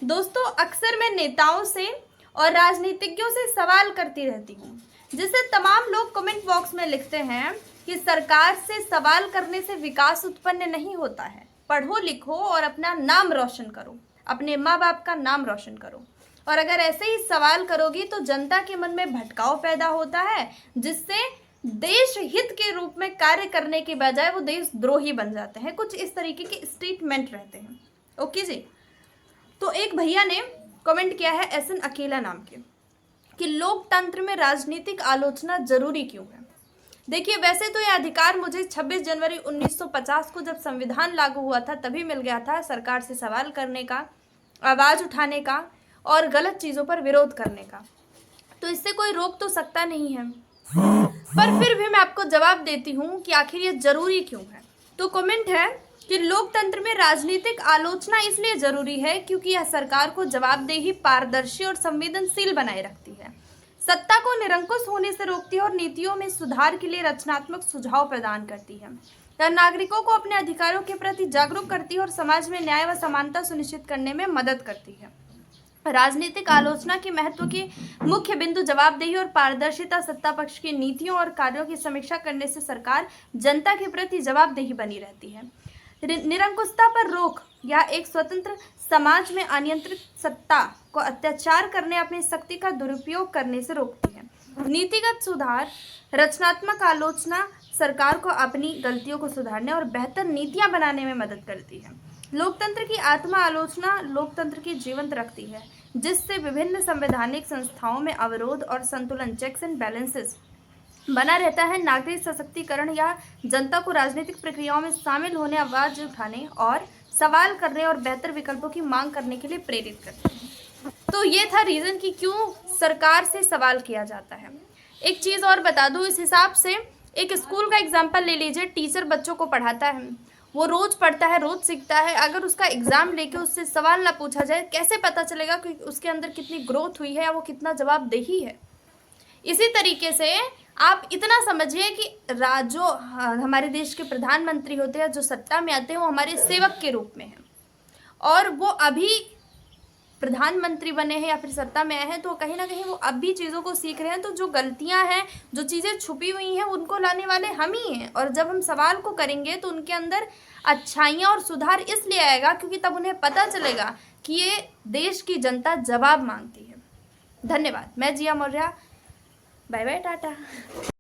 दोस्तों, अक्सर मैं नेताओं से और राजनीतिज्ञों से सवाल करती रहती हूँ, जिससे तमाम लोग कमेंट बॉक्स में लिखते हैं कि सरकार से सवाल करने से विकास उत्पन्न नहीं होता है। पढ़ो लिखो और अपना नाम रोशन करो, अपने माँ बाप का नाम रोशन करो। और अगर ऐसे ही सवाल करोगी तो जनता के मन में भटकाव पैदा होता है, जिससे देश हित के रूप में कार्य करने के बजाय वो देशद्रोही बन जाते हैं। कुछ इस तरीके के स्टेटमेंट रहते हैं। ओके जी। तो एक भैया ने कमेंट किया है एसएन अकेला नाम के, कि लोकतंत्र में राजनीतिक आलोचना जरूरी क्यों है। देखिए, वैसे तो यह अधिकार मुझे 26 जनवरी 1950 को जब संविधान लागू हुआ था तभी मिल गया था, सरकार से सवाल करने का, आवाज उठाने का और गलत चीजों पर विरोध करने का। तो इससे कोई रोक तो सकता नहीं है, पर फिर भी मैं आपको जवाब देती हूँ कि आखिर ये जरूरी क्यों है। तो कमेंट है कि लोकतंत्र में राजनीतिक आलोचना इसलिए जरूरी है क्योंकि यह सरकार को जवाबदेही, पारदर्शी और संवेदनशील बनाए रखती है, सत्ता को निरंकुश होने से रोकती है और नीतियों में सुधार के लिए रचनात्मक सुझाव प्रदान करती है। यह नागरिकों को अपने अधिकारों के प्रति जागरूक करती है और समाज में न्याय व समानता सुनिश्चित करने में मदद करती है। राजनीतिक आलोचना के महत्व के मुख्य बिंदु जवाबदेही और पारदर्शिता, सत्ता पक्ष की नीतियों और कार्यों की समीक्षा करने से सरकार जनता के प्रति जवाबदेही बनी रहती है। निरंकुशता पर रोक या एक स्वतंत्र समाज में अनियंत्रित सत्ता को अत्याचार करने, अपनी शक्ति का दुरुपयोग करने से रोकती है। नीतिगत सुधार, रचनात्मक आलोचना सरकार को अपनी गलतियों को सुधारने और बेहतर नीतियां बनाने में मदद करती है। लोकतंत्र की आत्मा आलोचना लोकतंत्र की जीवंत रखती है, जिससे विभिन्न संवैधानिक संस्थाओं में अवरोध और संतुलन, चेक्स एंड बैलेंसेस बना रहता है। नागरिक सशक्तिकरण या जनता को राजनीतिक प्रक्रियाओं में शामिल होने, आवाज उठाने और सवाल करने और बेहतर विकल्पों की मांग करने के लिए प्रेरित करते हैं। तो ये था रीजन कि क्यों सरकार से सवाल किया जाता है। एक चीज और बता दूं, इस हिसाब से एक स्कूल का एग्जाम्पल ले लीजिए। टीचर बच्चों को पढ़ाता है, वो रोज पढ़ता है, रोज सीखता है। अगर उसका एग्जाम लेके उससे सवाल ना पूछा जाए, कैसे पता चलेगा कि उसके अंदर कितनी ग्रोथ हुई है या वो कितना जवाबदेही है। इसी तरीके से आप इतना समझिए कि जो हमारे देश के प्रधानमंत्री होते हैं, जो सत्ता में आते हैं, वो हमारे सेवक के रूप में हैं, और वो अभी प्रधानमंत्री बने हैं या फिर सत्ता में आए हैं तो कहीं ना कहीं वो अब भी चीज़ों को सीख रहे हैं। तो जो गलतियां हैं, जो चीज़ें छुपी हुई हैं, उनको लाने वाले हम ही हैं। और जब हम सवाल को करेंगे तो उनके अंदर अच्छाइयाँ और सुधार इसलिए आएगा क्योंकि तब उन्हें पता चलेगा कि ये देश की जनता जवाब मांगती है। धन्यवाद। मैं जिया मौर्य। Bye bye, Tata.